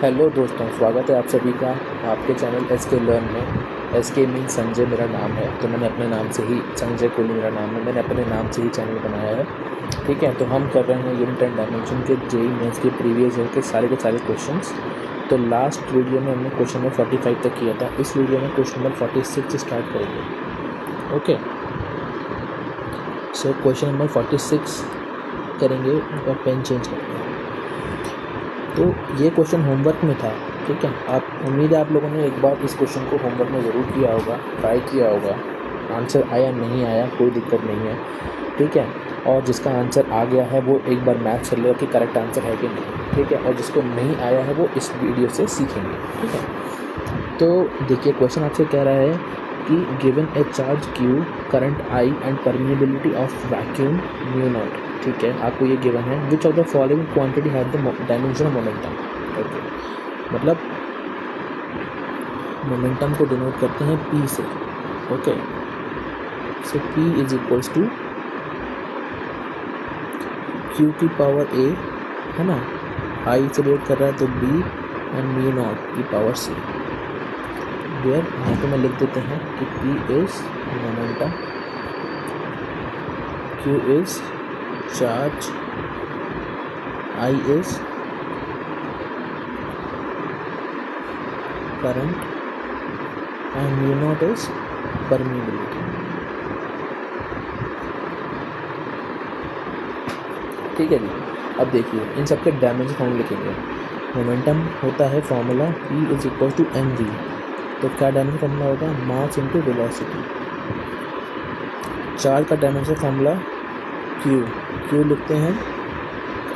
Hello दोस्तों, स्वागत है आप सभी का आपके चैनल एसके लर्न में। एसके मीन संजय मेरा नाम है, तो मैंने अपने नाम से ही, संजय कोहली मेरा नाम है, मैंने अपने नाम से ही चैनल बनाया है। ठीक है, तो हम कर रहे हैं यूनिट एंड डायमेंशन के जेईई मेंस के प्रीवियस ईयर के सारे क्वेश्चंस। तो लास्ट वीडियो में हमने क्वेश्चन नंबर 45 तक किया था। इस वीडियो में क्वेश्चन नंबर 46 से स्टार्ट करेंगे। ओके, सो क्वेश्चन नंबर 46 करेंगे और पेन चेंज करेंगे। तो ये क्वेश्चन होमवर्क में था। ठीक है, आप उम्मीद है आप लोगों ने एक बार इस क्वेश्चन को होमवर्क में ज़रूर किया होगा, ट्राई किया होगा। आंसर आया नहीं आया कोई दिक्कत नहीं है। ठीक है, और जिसका आंसर आ गया है वो एक बार मैच कर लेगा कि करेक्ट आंसर है कि नहीं। ठीक है, और जिसको नहीं आया है वो इस वीडियो से सीखेंगे। ठीक है, तो देखिए क्वेश्चन आपसे कह रहा है कि given a charge Q, current I and permeability of vacuum mu naught. ठीक है, आपको ये गिवन है which of the following quantity have the dimension of momentum. Okay, मतलब मोमेंटम को डिनोट करते हैं पी से। Okay, so P is equals to Q की पावर ए, है ना, आई से डिनोट कर रहा है तो बी एंड म्यू नॉट की पावर सी। वेयर यहाँ पे मैं लिख देते हैं कि P is momentum, Q is charge, I is current and mu naught is permeability। ठीक है जी, अब देखिए इन सबके डायमेंशन फॉर्म लिखेंगे। मोमेंटम होता है formula E is equal to M V, तो क्या डायमेंशन फॉर्मूला होगा, मास इंटू वेलोसिटी। चार्ज का डायमेंशन फॉर्मूला Q लिखते हैं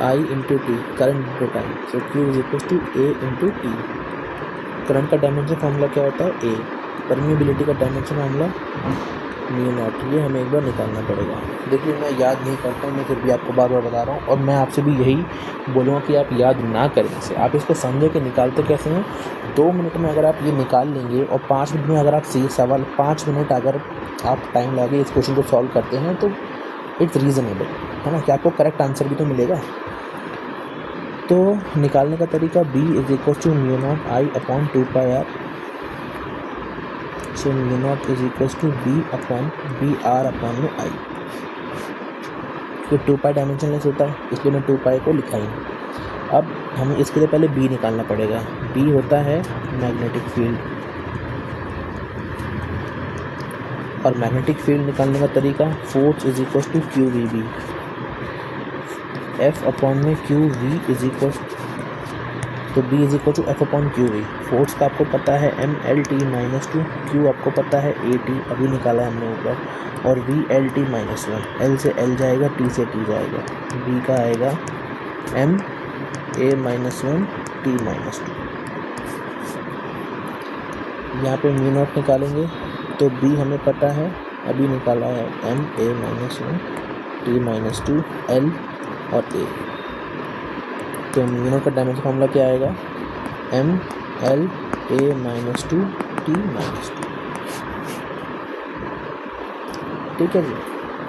I into T, current into time, so Q is equal to A into T. Current का dimension formula क्या होता है A, परमिएबिलिटी का डायमेंशन फॉर्मूला म्यू नॉट। ये हमें एक बार निकालना पड़ेगा। देखिए मैं याद नहीं करता हूँ, मैं फिर भी आपको बार बार बता रहा हूँ, और मैं आपसे भी यही बोलूँगा कि आप याद ना करें इसे। आप इसको समझे कि निकालते कैसे हैं। 2 मिनट में अगर आप ये निकाल लेंगे और 5 मिनट में अगर आप सही सवाल 5 मिनट अगर आप टाइम लगे इस क्वेश्चन को सॉल्व करते हैं तो इट्स रीज़नेबल, है ना, कि आपको करेक्ट आंसर भी तो मिलेगा। तो निकालने का तरीका B is equal to mu naught I upon 2πr। So mu naught is equal to B upon B R upon में आई। तो 2π डायमेंशन लेस होता है इसलिए मैं 2π को लिखा ही नहीं। अब हमें इसके लिए पहले B निकालना पड़ेगा। B होता है मैग्नेटिक फील्ड, और मैग्नेटिक फील्ड निकालने का तरीका force is equal to Q V B. F upon में क्यू वी इज इक्वल, तो B is equal to F upon Q V. Force का आपको पता है M L T minus two, Q आपको पता है ए टी, अभी निकाला है हमने ऊपर, और V L T minus one. L से एल जाएगा, टी से टी जाएगा, बी का आएगा M A minus one T minus two. यहाँ पे म्यू नॉट निकालेंगे तो बी हमें पता है, अभी निकाला है M A minus one T minus two, L और ए। तो म्यू नॉट का डायमेंशन फॉर्मूला क्या आएगा, M L A minus two T minus two. ठीक है जी,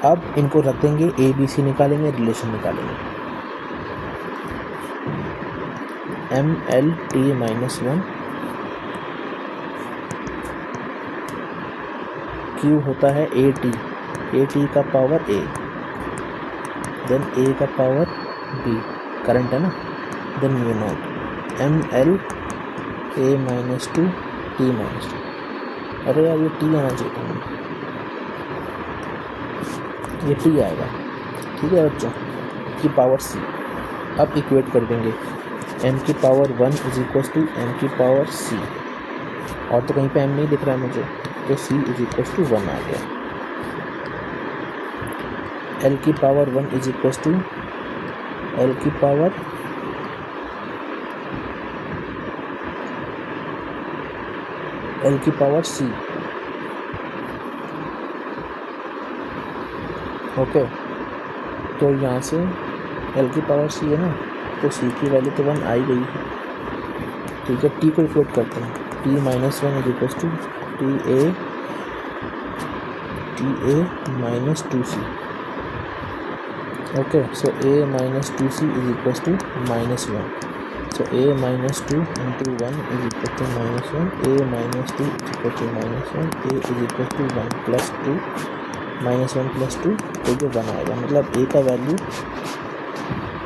अब इनको रख देंगे, ए बी सी निकालेंगे, रिलेशन निकालेंगे। M L T minus one, Q होता है ए टी का पावर ए, देन ए का पावर बी, करंट है ना, then mu naught M L A minus two T minus two. अरे यार ये टी आना चाहिए था, ये टी आएगा। ठीक है बच्चों, की पावर सी। अब इक्वेट कर देंगे, एम की power 1 is equal to M की पावर सी, और तो कहीं पे एम नहीं दिख रहा है मुझे, तो सी इज इक्वल टू 1 आ गया। एल की power 1 is equal to L की पावर सी। ओके, तो यहाँ से एल की पावर सी है ना, तो सी की वैल्यू तो 1 आई गई है। ठीक है, टी को इक्वेट करते हैं, T minus one is equal to T A minus two C. Okay, so a minus 2c is equals to -1. So a minus 2 into 1 is equal to minus 1. A minus 2 is equal to minus 1. A is equal to 1 plus 2 minus 1 plus 2, तो ये 1 आएगा, मतलब a का value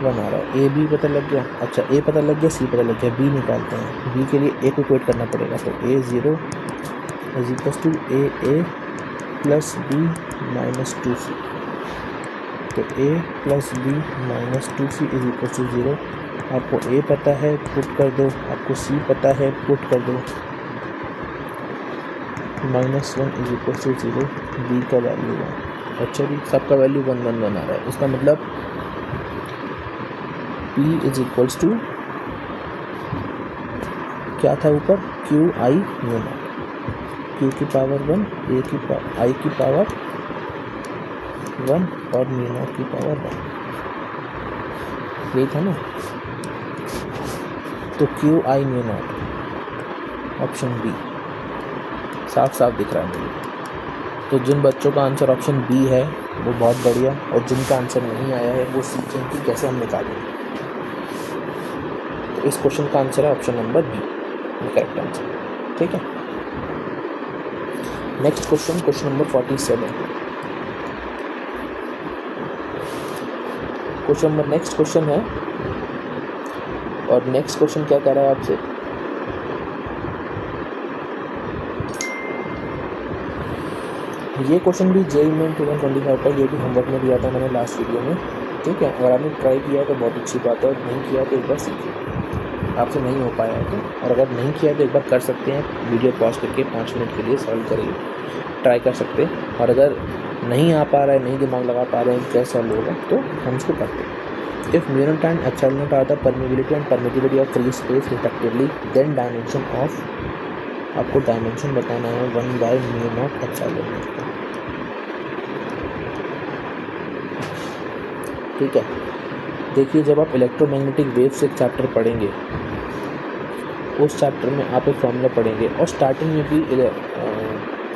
1 आ रहा है। a b पता लग गया। अच्छा, a पता लग गया, c पता लग गया, b निकालते हैं। b के लिए a को इक्वेट करना पड़ेगा, तो a 0 is equal to a plus b minus 2c। तो a plus b minus 2c is equal to 0। आपको a पता है, पुट कर दो, आपको c पता है, पुट कर दो, minus 1 is equal to 0, b का वैल्यू 1। अच्छा जी, सबका वैल्यू 1 1 1 आ रहा है। इसका मतलब p इज इक्वल्स टू क्या था ऊपर, q i mu naught, q की पावर 1, a की i की पावर 1 और म्यू नॉट की पावर 1, यही था ना। तो Q I mu naught, option B, साफ साफ दिख रहा है मुझे। तो जिन बच्चों का आंसर ऑप्शन बी है वो बहुत बढ़िया, और जिनका आंसर नहीं आया है वो सीखें कि कैसे हम निकालेंगे। तो इस क्वेश्चन का आंसर है option number B, correct answer. ठीक है, next question, question number 47। Question number next question है, और नेक्स्ट क्वेश्चन क्या कह रहा है आपसे, ये क्वेश्चन भी जेई में 2025 का, ये भी होमवर्क में दिया था मैंने लास्ट वीडियो में। ठीक है, अगर आपने ट्राई किया तो बहुत अच्छी बात है, और नहीं किया तो एक बार सीखिए, आपसे नहीं हो पाया है तो, और अगर नहीं किया तो एक बार कर सकते हैं, वीडियो पॉज करके 5 मिनट के लिए सॉल्व करिए, ट्राई कर सकते हैं। और अगर नहीं आ पा रहा है, नहीं दिमाग लगा पा रहे हैं कैसे सॉल्व होगा, तो हम उसको करते हैं। If mu naught and epsilon naught are the permeability and permittivity of free space respectively, then dimension of, आपको डायमेंशन बताना है 1 by mu naught epsilon naught का। ठीक है, देखिए जब आप इलेक्ट्रोमैग्नेटिक वेव्स एक चैप्टर पढ़ेंगे, उस चैप्टर में आप एक फॉर्मूला पढ़ेंगे, और स्टार्टिंग में भी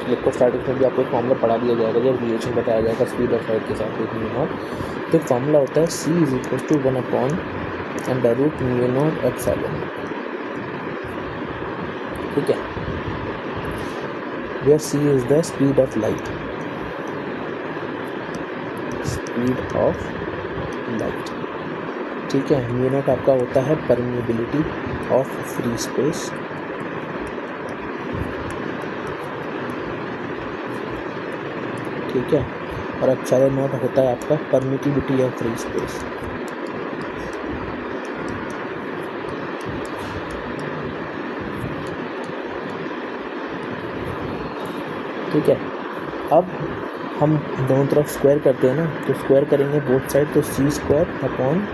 इलेक्ट्रोस्टैटिक्स में भी आपको एक फॉर्मूला पढ़ा दिया जाएगा, जब रिलेशन बताया जाएगा स्पीड ऑफ लाइट के साथ विद म्यू नॉट। तो एक फॉर्मूला होता है c is equal to 1 upon under root mu naught epsilon. ठीक है, where c is the speed of light, speed of light. ठीक है, म्यू नॉट आपका होता है परमिएबिलिटी ऑफ फ्री स्पेस, ठीक है, और एप्सिलॉन नॉट होता है आपका परमिटिविटी ऑफ फ्री स्पेस। ठीक है, अब हम दोनों तरफ स्क्वायर करते हैं ना, तो स्क्वायर करेंगे बोथ साइड, तो C square upon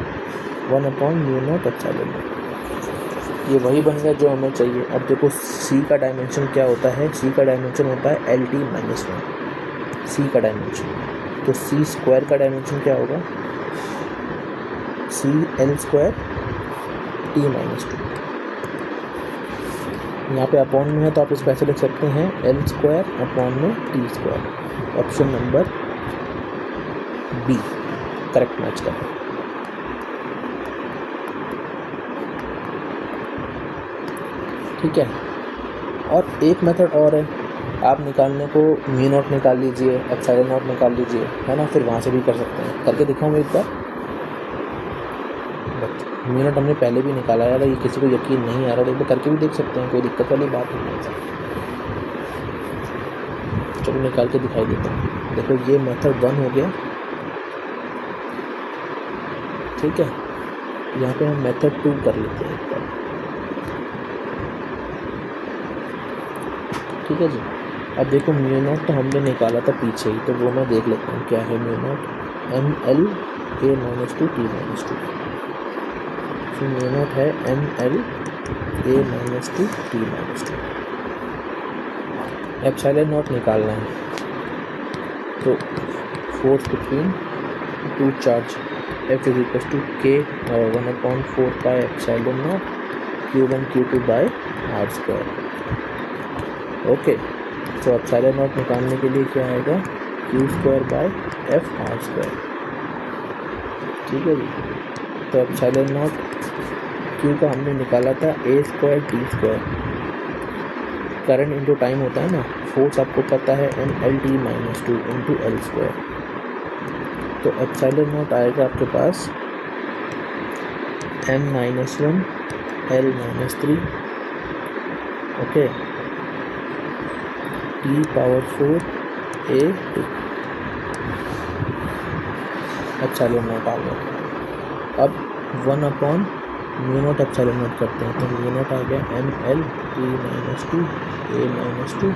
1 upon mu naught epsilon naught, ये वही बन गया जो हमें चाहिए। अब देखो सी का डायमेंशन क्या होता है, सी का डायमेंशन होता है एल टी माइनस 1, सी का डायमेंशन। तो सी स्क्वायर का डायमेंशन क्या होगा, C L square T minus 2। यहाँ पे अपॉन में है तो आप इसको ऐसे लिख सकते हैं एल स्क्वायर अपॉन में T square. Option number B correct match कर। ठीक है, और एक मेथड और है, आप निकालने को म्यू नॉट निकाल लीजिए, एप्सिलॉन नॉट निकाल लीजिए, है ना, फिर वहाँ से भी कर सकते हैं। करके दिखाऊँ एक बार। म्यू नॉट हमने पहले भी निकाला है, अगर ये किसी को यकीन नहीं आ रहा तो एक बार करके भी देख सकते हैं, कोई दिक्कत वाली बात नहीं है। चलो निकाल के दिखाई देता हूँ। देखो ये मेथड 1 हो गया। ठीक है, यहाँ पे हम मेथड 2 कर लेते हैं एक बार। ठीक है जी, अब देखो म्यू नॉट तो हमने निकाला था पीछे ही, तो वो मैं देख लेता हूँ क्या है। Mu naught M L A minus 2 T minus 2, तो म्यू नॉट है M L A minus 2 T minus 2। Epsilon naught निकालना है, तो force between two charge F is equal to K 1/4 pi epsilon naught Q1 Q2 by R square. Okay, तो epsilon naught निकालने के लिए क्या आएगा, Q square by F R square. ठीक है जी, तो एप्सिलॉन नॉट क्यू का हमने निकाला था A square T square, current into time होता है ना, फोर्स आपको पता है mLT - 2 इंटू एल स्क्वायर। तो एप्सिलॉन नॉट आएगा आपके पास m - 1 l - 3 okay T⁴ A2 epsilon naught आ गया। अब 1/μ0 एप्सिलॉन नॉट करते हैं, तो μ0 आ गया mLT - 2 A - 2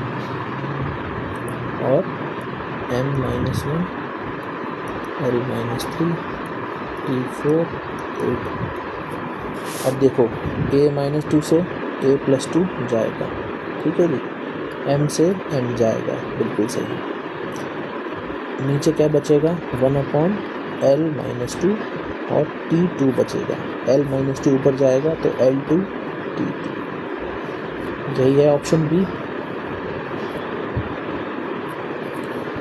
और m - 1 l - 3 T4 8। अब देखो a - 2 से a + 2 जाएगा, ठीक है जी, m से m जाएगा, बिल्कुल सही। नीचे क्या बचेगा 1/l - 2 और T2 बचेगा, l - 2 ऊपर जाएगा तो L2 T2, यही है ऑप्शन बी।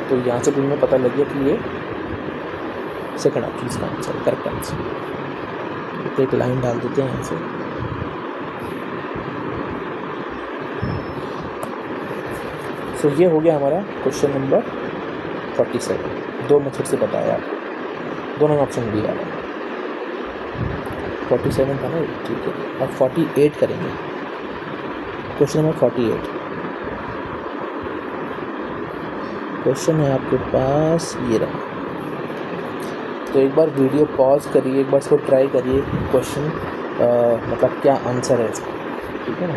तो यहाँ से तुम्हें पता लग गया कि ये सेकंड ऑप्शन इसका आंसर, करेक्ट आंसर। तो एक लाइन डाल देते हैं यहाँ से। तो ये हो गया हमारा क्वेश्चन नंबर 47। 2 मेथड से बताया आपको, दोनों ऑप्शन भी आ रहा है। 47 था ना, ठीक है। अब 48 करेंगे, क्वेश्चन नंबर 48। क्वेश्चन है आपके पास ये रहा। तो एक बार वीडियो पॉज करिए, एक बार इसको ट्राई करिए, क्वेश्चन मतलब क्या आंसर है इसका, ठीक है ना।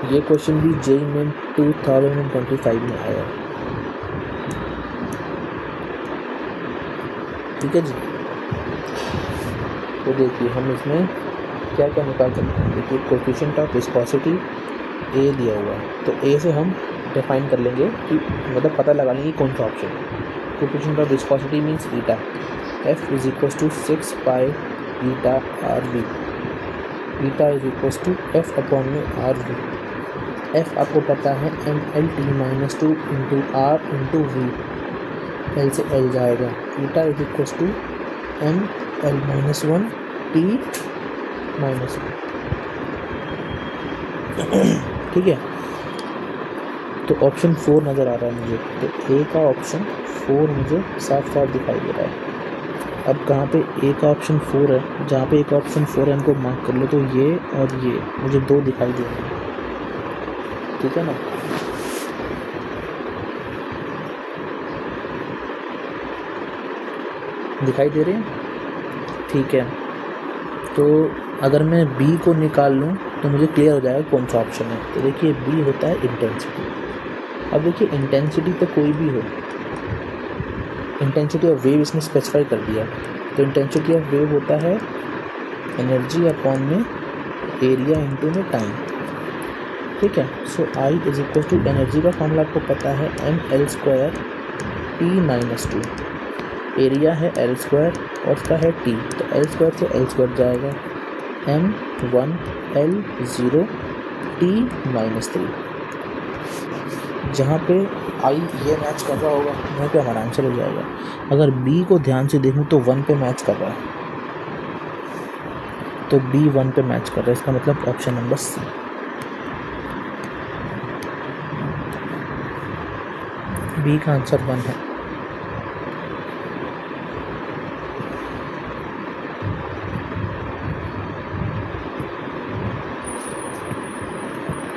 ये क्वेश्चन भी JEE में 2025 में आया है, ठीक है जी। तो देखिए हम इसमें क्या क्या निकाल सकते हैं। देखिए कोएफिशिएंट ऑफ विस्कोसिटी A दिया हुआ है, तो A से हम डिफाइन कर लेंगे कि मतलब पता लगा लेंगे कौन सा ऑप्शन है। Coefficient of viscosity means eta, F = 6 pi eta RV, eta = F/RV। F आपको पता है mLT - 2 into R into V, L से L जाएगा, ईटा = mL - 1 T - 1, ठीक है। तो ऑप्शन 4 नज़र आ रहा है मुझे, तो ए का ऑप्शन 4 मुझे साफ साफ दिखाई दे रहा है। अब कहाँ पे ए का ऑप्शन 4 है, जहाँ पे ए का ऑप्शन 4 है उनको मार्क कर लो। तो ये और ये मुझे 2 दिखाई दे रहे हैं, ठीक है ना। दिखाई दे रहे हैं, ठीक है। तो अगर मैं बी को निकाल लूँ तो मुझे क्लियर हो जाएगा कौन सा ऑप्शन है। तो देखिए बी होता है इंटेंसिटी। अब देखिए इंटेंसिटी तो कोई भी हो, इंटेंसिटी ऑफ वेव इसने स्पेसिफाई कर दिया। तो इंटेंसिटी ऑफ वेव होता है एनर्जी अपॉन में एरिया इंटू में टाइम, ठीक है। सो I = एनर्जी का फॉर्मूला आपको पता है mL² T - 2, एरिया है L² और उसका है T, तो L² से L² जाएगा, m1 L0 T - 3। जहाँ पे I ये मैच कर रहा होगा वहाँ पे हमारा आंसर हो जाएगा। अगर B को ध्यान से देखूँ तो 1 पे मैच कर रहा है, तो B 1 पे मैच कर रहा है, इसका मतलब ऑप्शन नंबर C। B का आंसर 1 है।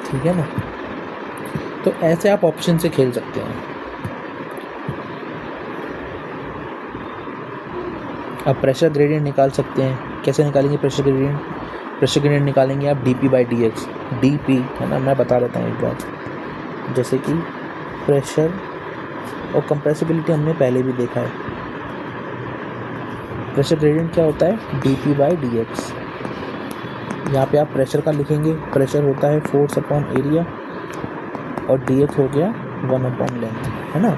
ठीक है ना। तो ऐसे आप ऑप्शन से खेल सकते हैं। आप प्रेशर ग्रेडियंट निकाल सकते हैं। कैसे निकालेंगे प्रेशर ग्रेडियंट? प्रेशर ग्रेडियंट निकालेंगे आप dP/dx, dP है ना, मैं बता देता हूँ एक बार। जैसे कि प्रेशर और कंप्रेसिबिलिटी हमने पहले भी देखा है। प्रेशर ग्रेडियंट क्या होता है? dP/dx। यहाँ पे आप प्रेशर का लिखेंगे, प्रेशर होता है फोर्स अपॉन एरिया और dx हो गया 1/लेंथ, है ना।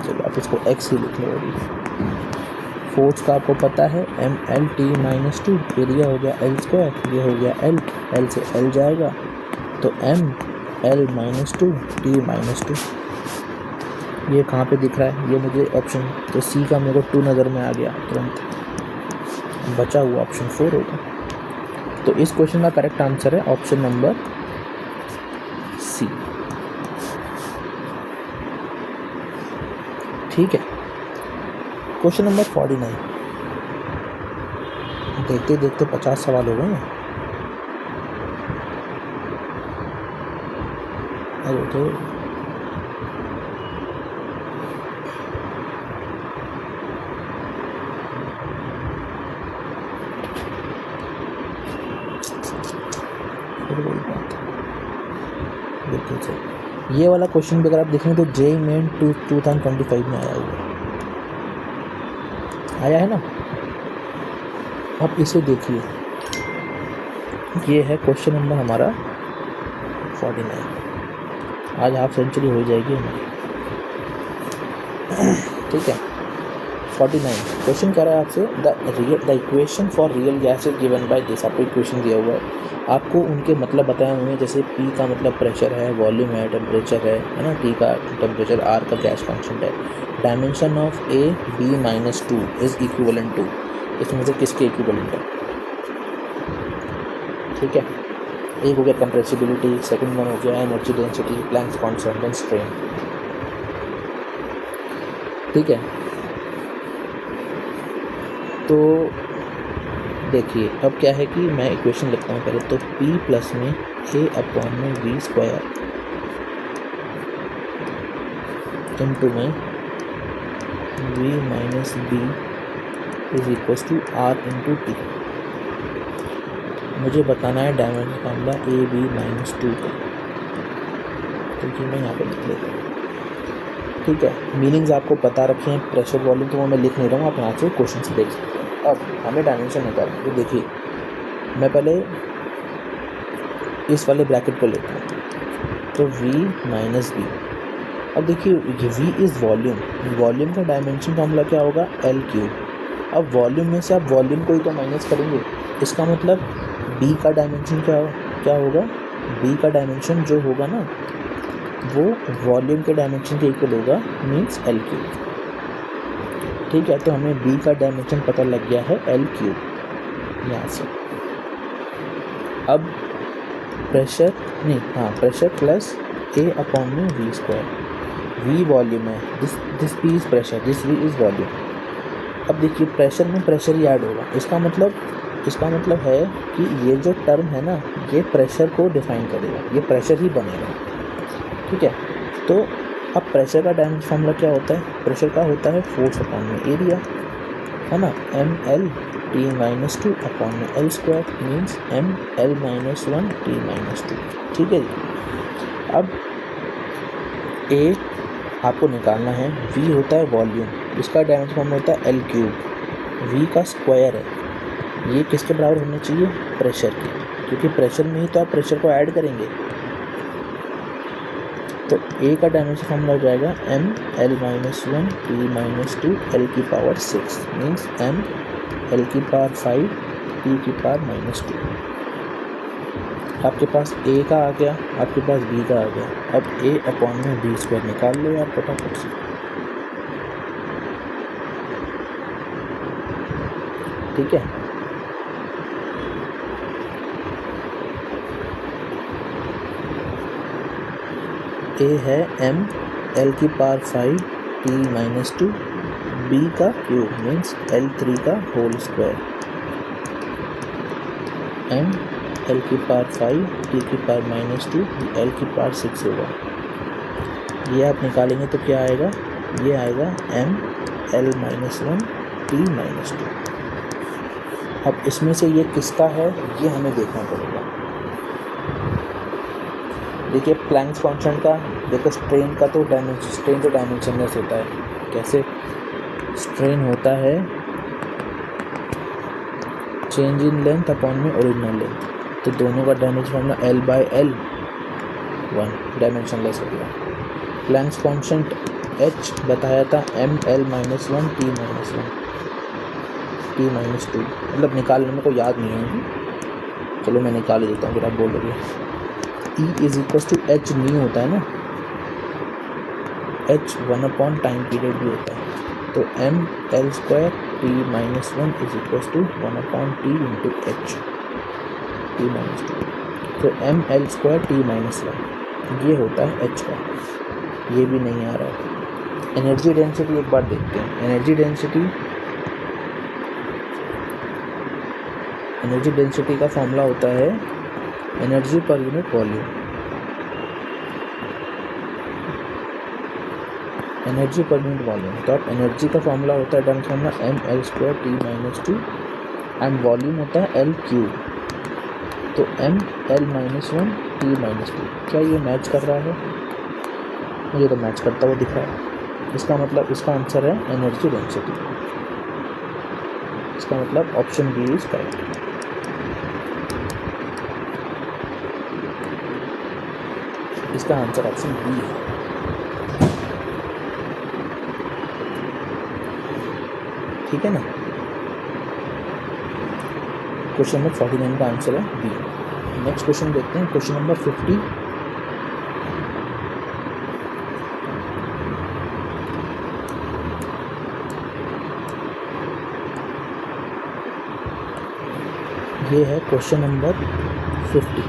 चलो आप इसको x ही लिख लो। अभी फोर्स का आपको पता है mLT - 2, एरिया हो गया L², ये हो गया L, L से L जाएगा तो mL - 2 T - 2। ये कहाँ पे दिख रहा है, ये मुझे ऑप्शन तो सी का मेरे को 2 नज़र में आ गया तुरंत, बचा हुआ ऑप्शन 4 होगा। तो इस क्वेश्चन का करेक्ट आंसर है ऑप्शन नंबर सी। ठीक है, क्वेश्चन नंबर 49। देखते देखते 50 सवाल हो गए हैं। अरे तो वही बात देखिए सर, ये वाला क्वेश्चन भी अगर आप देखें तो जेईई मेन 2025 में आया है ना। अब इसे देखिए, ये है क्वेश्चन नंबर हमारा 49। आज हाफ सेंचुरी हो जाएगी हमारी। ठीक है, 49 क्वेश्चन कह रहा है आपसे the equation for real gas is given by this. आपको इक्वेशन दिया हुआ है, आपको उनके मतलब बताए हुए हैं, जैसे P का मतलब प्रेशर है, वॉल्यूम है, टेम्परेचर है ना, T का टेम्परेचर, R का गैस कांस्टेंट है। Dimension of A B-2 is equivalent to, इसमें से किसके इक्विवेलेंट है। ठीक है, एक हो गया कंप्रेसिबिलिटी, सेकंड वन हो गया energy density, Planck's constant and strain. ठीक है, तो देखिए अब क्या है कि मैं इक्वेशन लिखता हूँ पहले तो P प्लस में A/V² इंटू में V-B is equal to R into T। मुझे बताना है डायमेंशन फॉर्मूला AB-2 का, तो ये मैं यहाँ पे लिख लेता हूँ। ठीक है, मीनिंग्स आपको पता रखे हैं, प्रेशर वॉल्यूम तो वो मैं लिख नहीं रहा हूँ, आप यहाँ से क्वेश्चन से देख सकते हैं। अब हमें डायमेंशन निकालना है, तो देखिए मैं पहले इस वाले ब्रैकेट को लेता हूँ, तो V-B। अब देखिए V इज़ वॉल्यूम, वॉल्यूम का डायमेंशन फॉर्मूला क्या होगा, L3। अब वॉल्यूम में से आप वॉल्यूम को ही तो माइनस करेंगे, इसका मतलब B का डायमेंशन क्या होगा, B का डायमेंशन जो होगा ना वो वॉल्यूम के डायमेंशन के इक्वल होगा, मीन्स L3। ठीक है, तो हमें B का डायमेंशन पता लग गया है L3 यहाँ से। अब pressure pressure plus A/V², V volume है, this P is pressure, this V is volume. अब देखिए प्रेशर में प्रेशर ही ऐड होगा, इसका मतलब है कि ये जो टर्म है ना ये प्रेशर को डिफाइन करेगा, ये प्रेशर ही बनेगा। ठीक है, तो अब प्रेशर का डायमेंशन फॉर्मूला क्या होता है, प्रेशर का होता है फोर्स अपॉन में एरिया, है ना, mL/T-2 अपॉन में L² मीन्स mL-1T-2। ठीक है जी, अब A आपको निकालना है, V होता है वॉल्यूम, इसका डायमेंशन फॉर्मूला होता है L3, V का स्क्वायर है, ये किसके बराबर होना चाहिए, प्रेशर के, क्योंकि प्रेशर में ही तो आप प्रेशर को ऐड करेंगे। तो A का डायमेंशन फॉर्मूला हो जाएगा mL-1T-2 L⁻⁶ means mL⁵ T⁻²। आपके पास A का आ गया, आपके पास B का आ गया। अब A/V² निकाल लो यार फटाफट से। ठीक है, A है mL⁵ T-2, B का क्यूब मीन्स L3 का whole square, mL⁵ T⁻², L⁻⁶ होगा। ये आप निकालेंगे तो क्या आएगा, ये आएगा mL-1T-2। अब इसमें से ये किसका है ये हमें देखना पड़ेगा। देखिए प्लैंक्स कांस्टेंट का, देखो स्ट्रेन तो डायमेंशनलेस होता है। कैसे स्ट्रेन होता है, चेंज इन लेंथ अपॉन में ओरिजिनल लेंथ, तो दोनों का डायमेंशन फॉर्मूला L/L 1 डायमेंशनलेस हो गया। प्लैंक्स कांस्टेंट H बताया था mL-1T-2, मतलब निकालने में को याद नहीं है, चलो मैं निकाल ही देता हूँ, फिर आप बोल दोगे। E is equal to H nu होता है ना, एच 1 टाइम पीरियड भी होता है, तो M L square T minus 1 is equal to 1/t into H T minus 2। तो M L square T minus 1 ये होता है एच का, ये भी नहीं आ रहा है। एनर्जी डेंसिटी एक बार देखते हैं। एनर्जी डेंसिटी का फॉर्मूला होता है energy per unit volume. Energy per unit volume, तो अब एनर्जी का फॉर्मूला होता है term formula M L square T minus 2 and volume होता है एल क्यू, तो M L minus 1 T minus 2। क्या ये मैच कर रहा है? मुझे तो मैच करता हुआ दिख रहा है। इसका मतलब इसका आंसर है एनर्जी डेंसिटी। इसका मतलब ऑप्शन बी इज करेक्ट। इसका आंसर ऑप्शन बी है। ठीक है ना। क्वेश्चन नंबर 49 का आंसर है बी। नेक्स्ट क्वेश्चन देखते हैं, क्वेश्चन नंबर 50। ये है क्वेश्चन नंबर 50।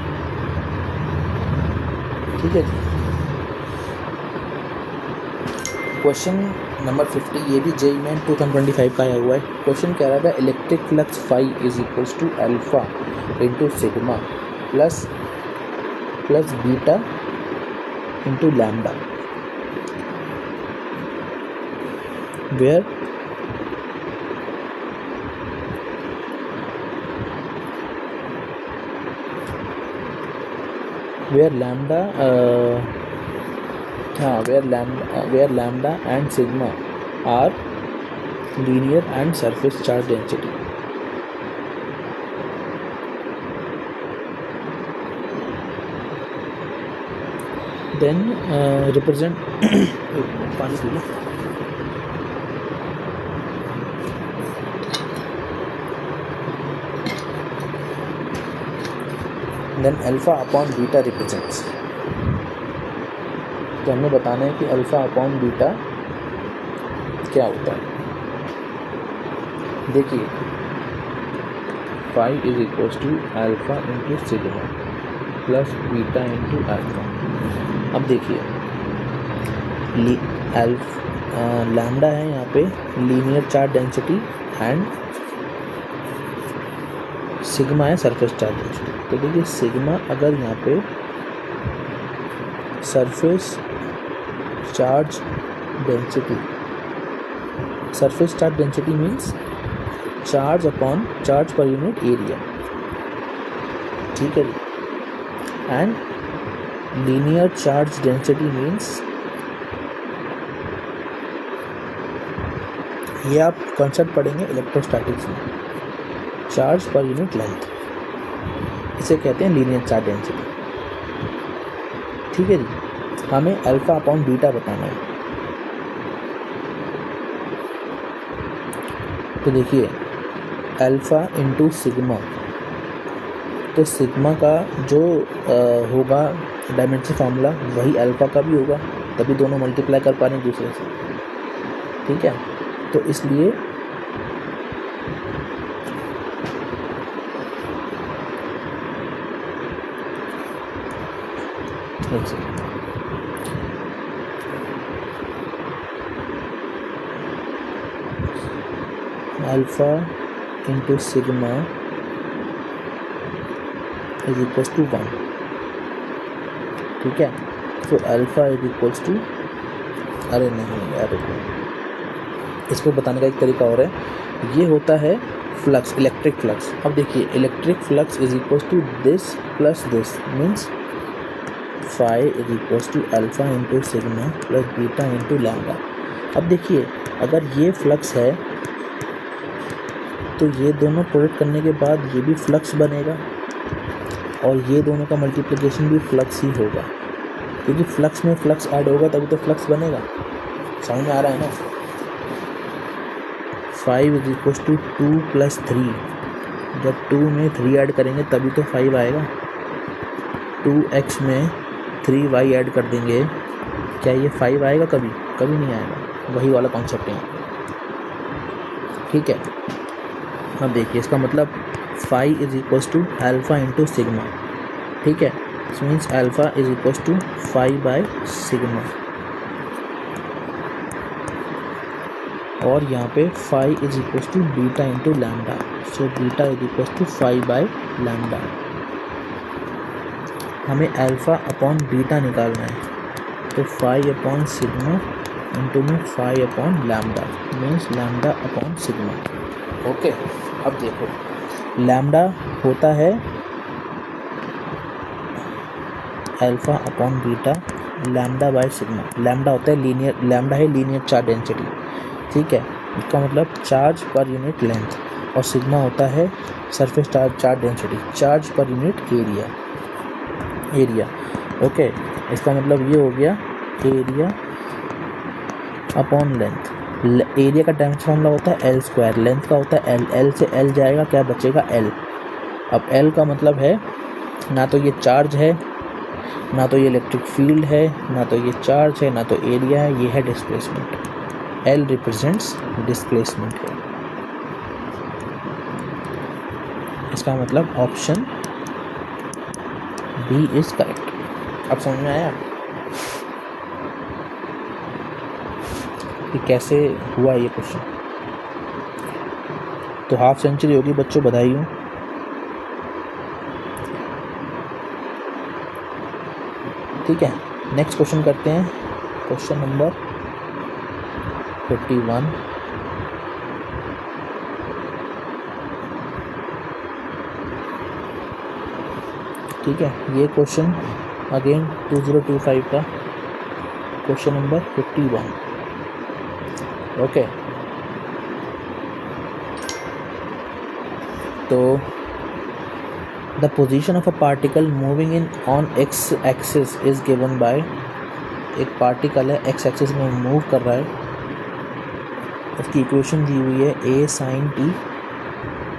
ठीक है जी। क्वेश्चन नंबर 50 ये भी जेई में 2025 का आया हुआ है। क्वेश्चन कह रहा था electric flux phi is equals to alpha into sigma plus beta into lambda, where lambda and sigma are linear and surface charge density. Then represent पानी P low. Then alpha upon beta represents, तो हमें बताना है कि alpha upon beta क्या होता है। देखिए phi is equals to alpha into sigma plus beta into alpha. अब देखिए लैम्डा है यहाँ पे linear charge density and sigma है सरफेस चार्ज डेंसिटी। तो देखिए सिग्मा अगर यहाँ पे surface charge density means charge upon charge per unit area, ठीक है जी। And linear charge density means, ये आप कॉन्सेप्ट पढ़ेंगे इलेक्ट्रोस्टैटिक्स में, चार्ज पर यूनिट लेंथ, इसे कहते हैं लीनियर चार्ज डेंसिटी। ठीक है जी। हमें अल्फ़ा अपॉन बीटा बताना है। तो देखिए अल्फ़ा इंटू सिग्मा, तो सिग्मा का जो होगा डायमेंशन फार्मूला वही अल्फ़ा का भी होगा, तभी दोनों मल्टीप्लाई कर पा रहे हैं दूसरे से। ठीक है, तो इसलिए alpha into sigma is equals to 1। ठीक है, तो अल्फ़ा इज इक्वल्स टू, अरे नहीं यार, इसको बताने का एक तरीका और है। ये होता है फ्लक्स, इलेक्ट्रिक फ्लक्स। अब देखिए electric flux is equals to this plus this means phi is equals to alpha into sigma plus beta into lambda. अब देखिए अगर ये फ्लक्स है तो ये दोनों प्रोडक्ट करने के बाद ये भी फ्लक्स बनेगा और ये दोनों का मल्टीप्लिकेशन भी फ्लक्स ही होगा, क्योंकि फ्लक्स में फ्लक्स ऐड होगा तभी तो फ्लक्स बनेगा। समझ में आ रहा है ना। 5 इज इक्वल्स टू 2 प्लस 3, जब 2 में 3 ऐड करेंगे तभी तो 5 आएगा। 2x में 3y ऐड कर देंगे, क्या ये 5 आएगा कभी? कभी नहीं आएगा, वही वाला कॉन्सेप्ट है। ठीक है, अब देखिए इसका मतलब phi is equals to alpha into sigma. ठीक है, it means alpha is equals to phi by sigma, और यहाँ पे phi is equals to beta into lambda. So beta is equals to phi by lambda. हमें alpha upon beta निकालना है, तो phi upon sigma into में phi upon lambda, means lambda upon sigma. Okay, अब देखो लैम्डा होता है alpha upon beta lambda by sigma. Lambda होता है लीनियर, लैम्डा है लीनियर चार्ज डेंसिटी। ठीक है, इसका मतलब चार्ज पर यूनिट लेंथ, और सिग्मा होता है surface charge density, charge per unit area. Okay, इसका मतलब ये हो गया एरिया अपॉन लेंथ। एरिया का डायमेंशन फॉर्मूला होता है एल स्क्वायर, लेंथ का होता है एल, एल से एल जाएगा, क्या बचेगा एल। अब एल का मतलब है ना तो ये चार्ज है, ना तो ये इलेक्ट्रिक फील्ड है, ना तो ये चार्ज है, ना तो एरिया है, ये है डिस्प्लेसमेंट। एल रिप्रेजेंट्स डिस्प्लेसमेंट है। इसका मतलब ऑप्शन बी इज करेक्ट। अब समझ में आया कि कैसे हुआ ये क्वेश्चन। तो हाफ सेंचुरी होगी बच्चों, बधाई हो। ठीक है, नेक्स्ट क्वेश्चन करते हैं, क्वेश्चन नंबर 51। ठीक है, ये क्वेश्चन अगेन 2025 का क्वेश्चन नंबर 51। ओके, तो the position of a particle moving in on X axis is given by, एक पार्टिकल है एक्स एक्सिस में मूव कर रहा है, उसकी इक्वेशन दी हुई है A sine T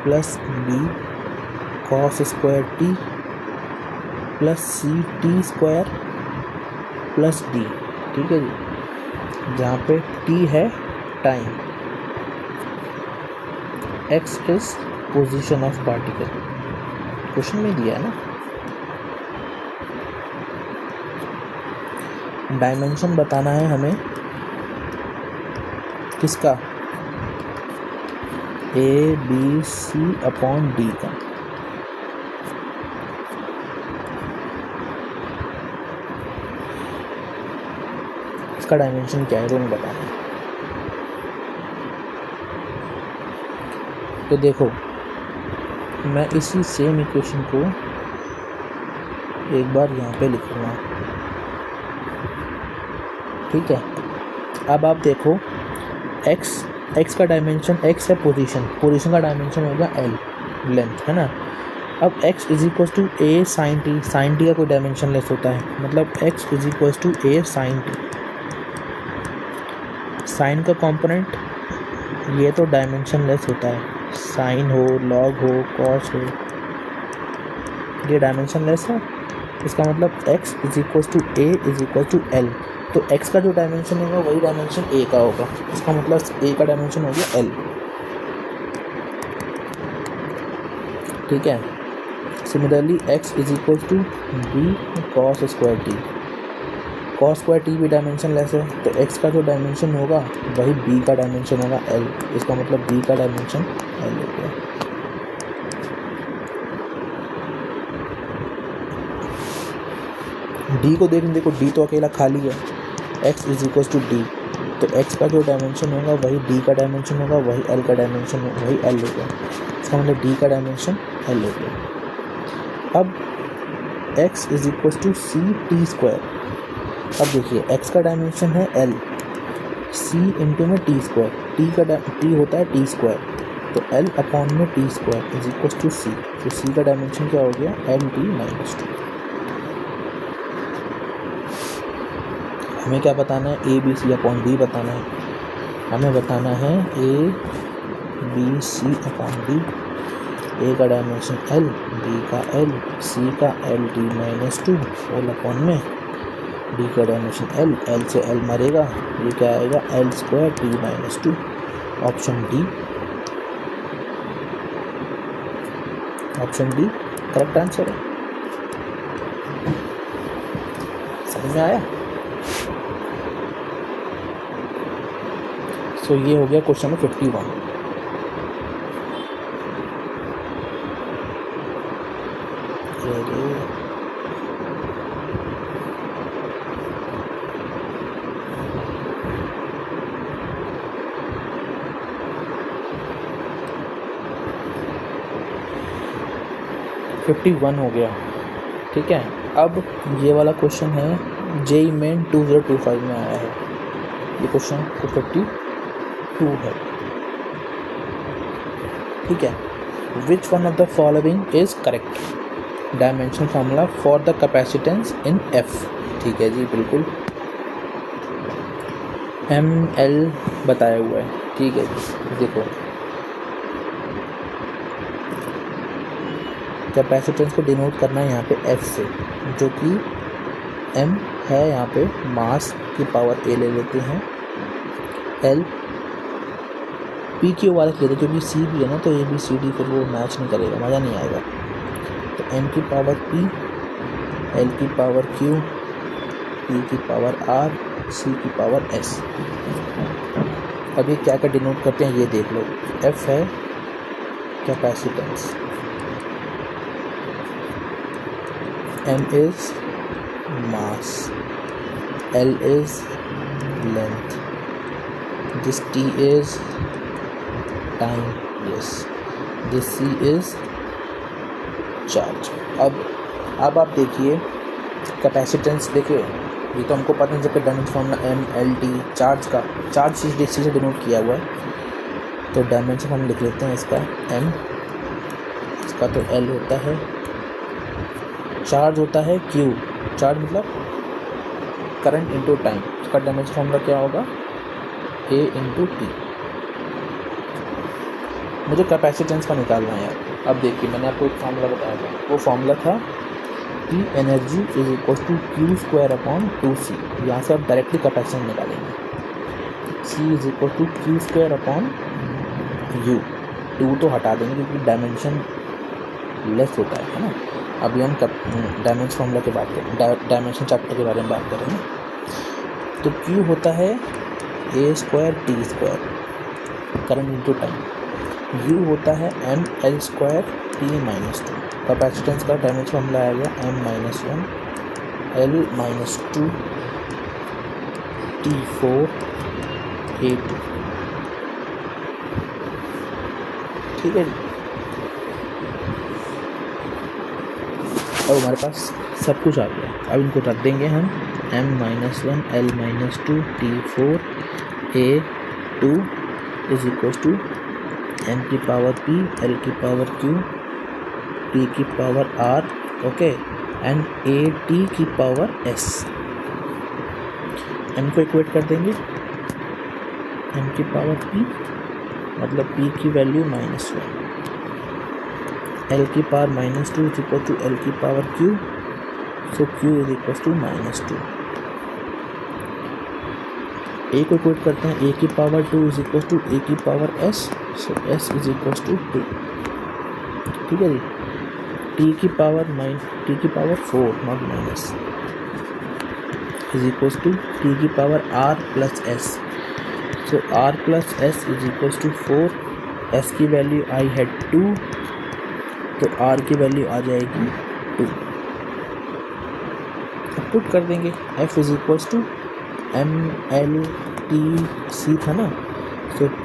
plus B cos square T plus C T square plus D. ठीक है जी, जहाँ पे टी है time, X is position of particle, question में दिया है ना। डायमेंशन बताना है हमें किसका, A B C upon D का। इसका डायमेंशन क्या है दोनों बताना है। तो देखो मैं इसी सेम इक्वेशन को एक बार यहाँ पे लिखूँगा। ठीक है, अब आप देखो एक्स का डायमेंशन, एक्स है पोजीशन का डायमेंशन हो गया एल, लेंथ है ना। अब x is equal to A sine T, sine T का कोई डायमेंशन लेस होता है, मतलब x is equal to A sine T. Sine का कंपोनेंट ये तो डायमेंशन लेस होता है, साइन हो, लॉग हो, कॉस हो, ये डायमेंशन लेस है। इसका मतलब x is equal to A is equal to L, तो x का जो डायमेंशन होगा वही डायमेंशन a का होगा। इसका मतलब a का डायमेंशन हो गया l। ठीक है, similarly x is equal to B cos square T, cos square T भी डायमेंशन लेस है, तो x का जो डायमेंशन होगा वही b का डायमेंशन होगा l। इसका मतलब b का डायमेंशन l हो गया। d को देखो d तो अकेला खाली है, x is equal to D, तो x का जो डायमेंशन होगा वही d का डायमेंशन होगा, वही l का डायमेंशन होगा, वही l हो गया। इसका मतलब d का डायमेंशन l हो गया। अब x is equal to C T square. अब देखिए x का डायमेंशन है l, c इंटू में टी स्क्वायर, टी होता है टी स्क्वायर, तो l अपॉन में T square is equal to C, तो c का डायमेंशन क्या हो गया एल टी माइनस टू। हमें क्या बताना है, A B C upon D बताना है। हमें बताना है A B C upon D, A का डायमेंशन एल, बी का एल, सी का L T minus two, whole upon में डी का डायमेंशन एल, एल से एल मरेगा, ये क्या आएगा L square T minus two. Option D correct answer है। समझ में आया? सो ये हो गया क्वेश्चन नंबर 51। वन हो गया, ठीक है। अब ये वाला क्वेश्चन है जेई मेन 2025 में आया है। ये क्वेश्चन 52 है, ठीक है। Which one of the following is correct? Dimension formula for the capacitance in F, ठीक है जी, बिल्कुल ML बताया हुआ है, ठीक है जी। देखो कैपेसिटेंस को डिनोट करना है यहाँ पे F से, जो कि M है यहाँ पे मास की पावर A ले लेते हैं, L P Q वाला ले लेते हैं क्योंकि C भी है ना, तो A B C D फिर वो मैच नहीं करेगा, मज़ा नहीं आएगा। तो M की पावर P, L की पावर Q, P की पावर R, C की पावर S। अब ये क्या क्या डिनोट करते हैं ये देख लो। F है capacitance, M is mass, L is length, this T is time, yes, this C is charge। अब आप देखिए कैपेसिटेंस, देखिए ये तो हमको पता है जब dimension formula MLT charge C से डिनोट किया हुआ है, तो डायमेंशन हम लिख लेते हैं इसका M, इसका तो L होता है, चार्ज होता है Q, चार्ज मतलब करंट इनटू टाइम, इसका डायमेंशन फॉर्मूला क्या होगा A इंटू टी। मुझे कैपेसिटेंस का निकालना है यार। अब देखिए मैंने आपको एक फार्मूला बताया था, वो फार्मूला था P energy is equal to Q square upon 2C। यहाँ से आप डायरेक्टली कैपेसिटेंस निकालेंगे, C is equal to Q square upon U, 2 तो हटा देंगे क्योंकि डायमेंशन लेस होता है ना। अभी हम डायमेंशन फॉर्मूला की बात करें, डायमेंशन चैप्टर के बारे में बात करें ना, तो Q होता है A square T square current into time, U होता है ML square T minus 2। Capacitance का डायमेंशन फॉर्मूला आ गया M minus 1 L minus 2 T4 A2, ठीक है जी। अब हमारे पास सब कुछ आ गया, अब इनको रख देंगे हम M minus 1 L minus 2 T4 A2 is equal to M की पावर P, L की पावर Q, T की power R, okay, and AT की पावर S। M को इक्वेट कर देंगे, M की पावर P मतलब P की वैल्यू -1, L की power -2 is equal to L की power Q, so Q is equal to -2। A को इक्वेट करते हैं, A की power 2 is equal to A की power S, so S is equal to 2, ठीक है जी। T की power 4 not minus is equal to T की power R plus S, so R plus S is equal to 4, S की value आई है 2, तो R की वैल्यू आ जाएगी 2। अब पुट कर देंगे, F is equal to MLTC था ना, तो P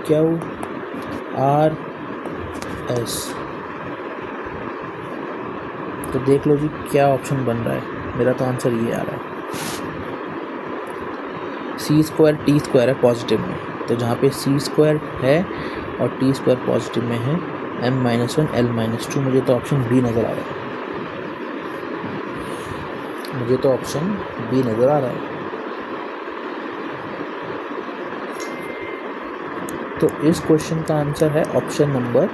Q R S। तो देख लो जी क्या ऑप्शन बन रहा है, मेरा तो आंसर ये आ रहा है C स्क्वायर T स्क्वायर है पॉजिटिव में, तो जहाँ पे C स्क्वायर है और T स्क्वायर पॉजिटिव में है, M माइनस 1 L माइनस 2, मुझे तो ऑप्शन B नज़र आ रहा है, मुझे तो ऑप्शन B नज़र आ रहा है। तो इस क्वेश्चन का आंसर है ऑप्शन नंबर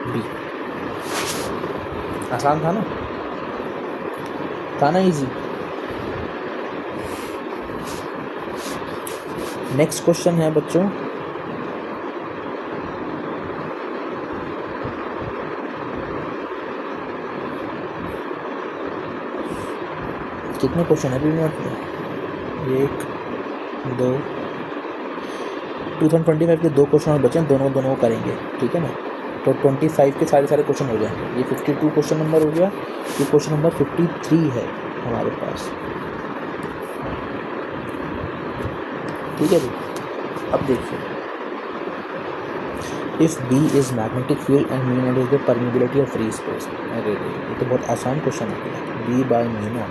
B। आसान था ना, इजी। नेक्स्ट क्वेश्चन है बच्चों, कितने क्वेश्चन है अभी नोट में? 1 2 2025 के 2 क्वेश्चन और बचे हैं, दोनों को करेंगे, ठीक है ना। तो 25 के सारे क्वेश्चन हो जाएंगे। ये 52 क्वेश्चन नंबर हो गया, ये क्वेश्चन नंबर 53 है हमारे पास, ठीक है जी। अब देखिए, if B is magnetic field and mu naught is the permeability of free space. अरे ये तो बहुत आसान क्वेश्चन हो गया। B बाय म्यू नॉट,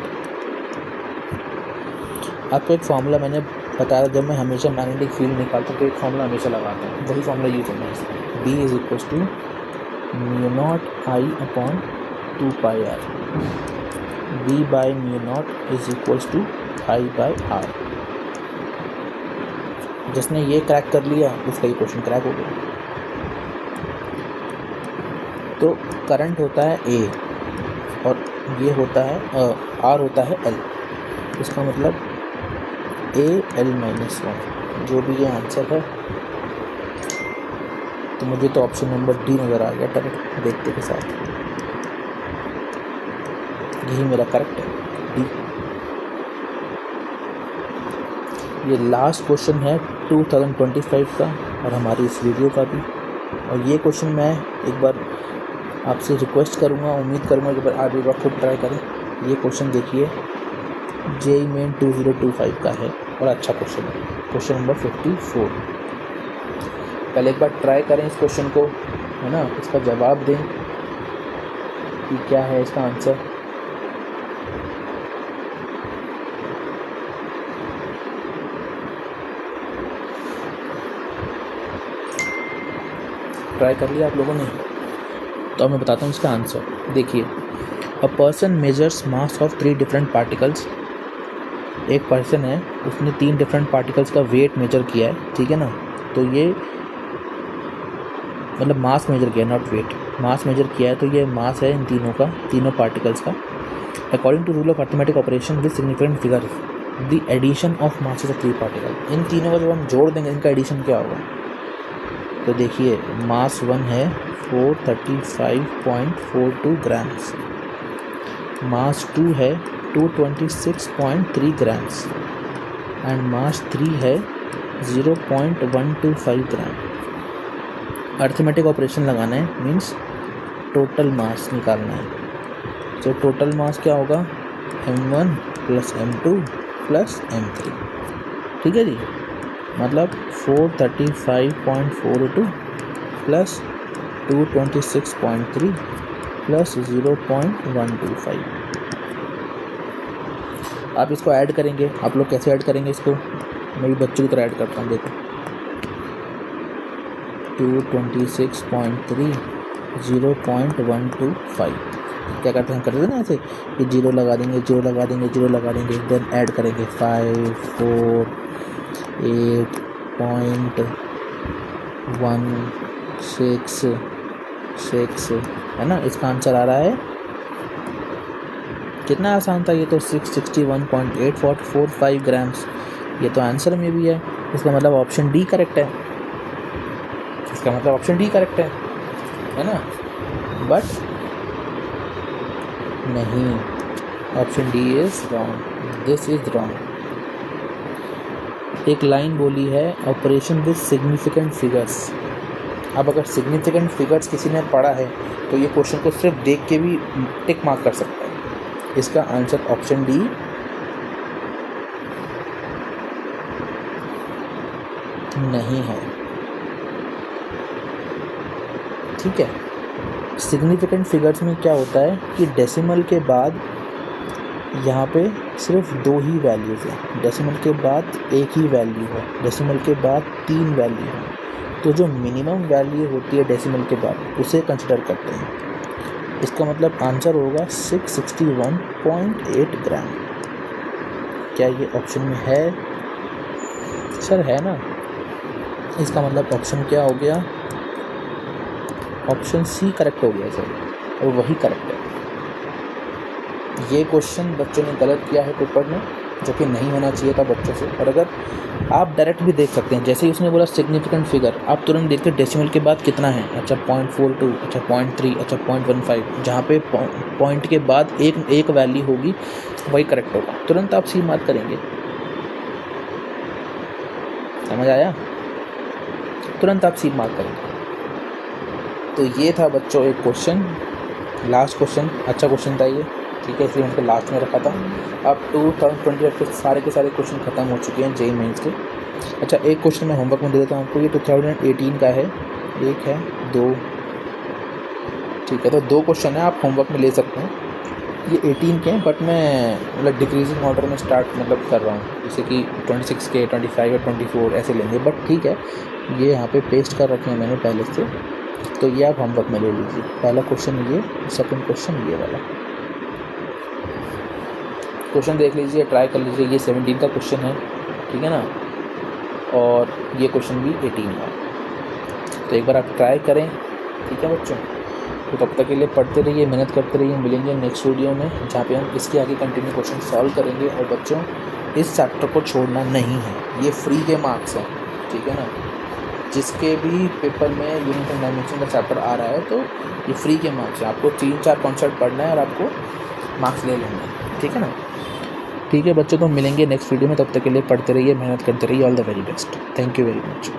आपको एक फॉर्मूला मैंने बताया, जब मैं हमेशा मैग्नेटिक फील्ड निकालता हूँ तो एक फॉर्मूला हमेशा लगाता हूँ, वही फॉर्मूला यूज करना है इसमें। B is equal to mu naught I upon 2πr। B by mu naught is equal to I by R। जिसने ये क्रैक कर लिया उसका ये क्वेश्चन क्रैक हो गया। तो करंट होता है A और ये होता है R होता है L, इसका मतलब AL-1, जो भी ये आंसर है। तो मुझे तो ऑप्शन नंबर डी नज़र आ गया डायरेक्ट देखते के साथ, यही मेरा करेक्ट है, डी। ये लास्ट क्वेश्चन है 2025 का और हमारी इस वीडियो का भी। और ये क्वेश्चन मैं एक बार आपसे रिक्वेस्ट करूँगा, उम्मीद करूँगा कि आप एक बार खुद ट्राई करें। ये क्वेश्चन देखिए, JEE मेन 2025 का है और अच्छा क्वेश्चन है, क्वेश्चन नंबर 54। पहले एक बार ट्राई करें इस क्वेश्चन को, है ना, इसका जवाब दें कि क्या है इसका आंसर। ट्राई कर लिया आप लोगों ने? तो मैं बताता हूँ इसका आंसर। देखिए, a person measures mass of 3 different particles. एक पर्सन है, उसने 3 डिफरेंट पार्टिकल्स का वेट मेजर किया है, ठीक है ना। तो ये मतलब मास मेजर किया, नॉट वेट, मास मेजर किया है। तो ये मास है इन तीनों का, तीनों पार्टिकल्स का। According to rule of arithmetic operation with significant figure the addition of masses of 3 particle. इन तीनों का जब हम जोड़ देंगे इनका एडिशन क्या होगा? तो देखिए, मास 1 है 435.42 ग्राम्स, मास 2 है 226.3 ग्राम्स एंड मास 3 है 0.125 ग्राम। अर्थमेटिक ऑपरेशन लगाना है, मीन्स टोटल मास निकालना है। तो टोटल मास क्या होगा? m1 plus m2 plus m3, ठीक है जी। मतलब 435.42 प्लस 226.3 प्लस 0.125। आप इसको ऐड करेंगे। आप लोग कैसे ऐड करेंगे इसको? मैं भी बच्चों की तरह ऐड करता हूँ। देखो, 226.3 0.125 क्या करते हैं, करते हैं ना ऐसे कि जीरो लगा देंगे, जीरो लगा देंगे, जीरो लगा देंगे, देन ऐड करेंगे 5 4 8.166 है ना। इसका आंसर आ रहा है, कितना आसान था ये तो, 661.8445 ग्राम्स। ये तो आंसर में भी है। इसका मतलब ऑप्शन डी करेक्ट है, इसका मतलब ऑप्शन डी करेक्ट है ना। बट नहीं, option D is wrong, this is wrong. एक लाइन बोली है, ऑपरेशन विद सिग्निफिकेंट फिगर्स। अब अगर सिग्निफिकेंट फिगर्स किसी ने पढ़ा है तो ये क्वेश्चन को सिर्फ देख के भी टिक मार्क कर सकता है। इसका आंसर ऑप्शन डी नहीं है, ठीक है। सिग्निफिकेंट फिगर्स में क्या होता है कि डेसिमल के बाद यहाँ पे सिर्फ 2 ही वैल्यूज़ हैं, डेसिमल के बाद 1 ही वैल्यू है, डेसिमल के बाद 3 वैल्यू है। तो जो मिनिमम वैल्यू होती है डेसिमल के बाद उसे कंसिडर करते हैं। इसका मतलब आंसर होगा 661.8 ग्राम। क्या ये ऑप्शन में है? सर है ना। इसका मतलब ऑप्शन क्या हो गया? ऑप्शन सी करेक्ट हो गया सर, और वही करेक्ट है। ये क्वेश्चन बच्चों ने गलत किया है पेपर में, जो कि नहीं होना चाहिए था बच्चों से। और अगर आप डायरेक्ट भी देख सकते हैं, जैसे ही उसने बोला सिग्निफिकेंट फिगर, आप तुरंत देखते डेसिमल के बाद कितना है, अच्छा 0.42, अच्छा 0.3, अच्छा 0.15, जहाँ पे पॉइंट के बाद एक वैल्यू होगी वही करेक्ट होगा, तुरंत आप सी मार्क करेंगे। समझ आया? तुरंत आप सी मार्क करेंगे। तो ये था बच्चों एक क्वेश्चन, लास्ट क्वेश्चन, अच्छा क्वेश्चन था ये, ठीक है, इसलिए मैंने लास्ट में रखा था। अब 2020 के सारे क्वेश्चन खत्म हो चुके हैं जेईई मेंस के। अच्छा एक क्वेश्चन मैं होमवर्क में दे देता हूँ आपको, ये 2018 का है, एक है, दो, ठीक है, तो 2 क्वेश्चन है, आप होमवर्क में ले सकते हैं। ये 18 के हैं, बट मैं मतलब डिक्रीजिंग ऑर्डर में स्टार्ट मतलब कर रहा हूँ, जैसे कि 26 के, 25 और 24 ऐसे लेंगे, बट ठीक है, ये यहाँ पे पेस्ट कर रखे हैं मैंने पहले से, तो ये आप होमवर्क में ले लीजिए। पहला क्वेश्चन ये, सेकंड क्वेश्चन ये वाला क्वेश्चन देख लीजिए, ट्राई कर लीजिए। ये 17 का क्वेश्चन है, ठीक है ना, और ये क्वेश्चन भी 18 का, तो एक बार आप ट्राई करें, ठीक है बच्चों। तो तब तक के लिए पढ़ते रहिए, मेहनत करते रहिए, मिलेंगे नेक्स्ट वीडियो में जहाँ पे हम इसके आगे कंटिन्यू क्वेश्चन सॉल्व करेंगे। और बच्चों इस चैप्टर को छोड़ना नहीं है, ये फ्री के मार्क्स हैं, ठीक है ना, जिसके भी पेपर में यूनिट एंड डायमेंशन का चैप्टर आ रहा है तो ये फ्री के मार्क्स हैं, आपको 3-4 कॉन्सेप्ट पढ़ना है और आपको मार्क्स ले लेना है, ठीक है ना। ठीक है बच्चों, तो मिलेंगे नेक्स्ट वीडियो में, तब तक के लिए पढ़ते रहिए, मेहनत करते रहिए। All the very best, thank you very much.